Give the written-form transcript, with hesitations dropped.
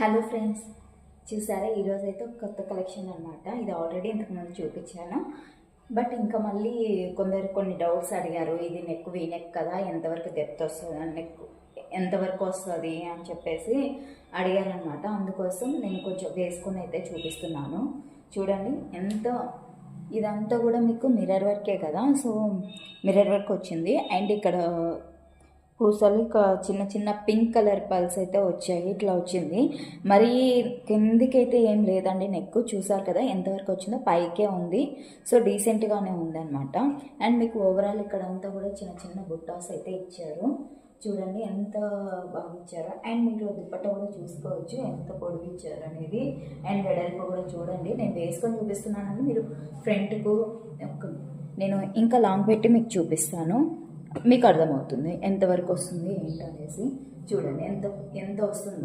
Hello friends, చూసారా ఈరోజు అయితే ఒక కొత్త కలెక్షన్ అనమాట. ఇది ఆల్రెడీ ఇంతకుముందు చూపించాను. బట్ ఇంకా మళ్ళీ కొందరు కొన్ని డౌట్స్ అడిగారు. ఇది నెక్ వీ నెక్ కదా, ఎంతవరకు డెప్త్ వస్తుంది, నెక్ ఎంతవరకు వస్తుంది అని చెప్పేసి అడిగారనమాట. అందుకోసం నేను కొంచెం వేసుకొని అయితే చూపిస్తున్నాను. చూడండి ఎంత, ఇదంతా కూడా మీకు మిర్రర్ వర్కే కదా, సో మిర్రర్ వర్క్ వచ్చింది. అండ్ ఇక్కడ పూసలు చిన్న చిన్న పింక్ కలర్ పల్స్ అయితే వచ్చాయి. ఇట్లా వచ్చింది. మరి కిందికైతే ఏం లేదండి. నెక్ చూసారు కదా ఎంతవరకు వచ్చిందో, పైకే ఉంది. సో డీసెంట్గానే ఉందన్నమాట. అండ్ మీకు ఓవరాల్ ఇక్కడ అంతా కూడా చిన్న చిన్న బుట్టాస్ అయితే ఇచ్చారు. చూడండి ఎంత బాగా ఇచ్చారు. అండ్ మీరు దుప్పట్ట కూడా చూసుకోవచ్చు ఎంత పొడిగి ఇచ్చారు అనేది. అండ్ వెడల్పు కూడా చూడండి. నేను వేసుకొని చూపిస్తున్నానని మీరు ఫ్రంట్కు నేను ఇంకా లాంగ్ పెట్టి మీకు చూపిస్తాను. మీకు అర్థమవుతుంది ఎంతవరకు వస్తుంది ఏంటనేసి. చూడండి ఎంత ఎంత వస్తుందో.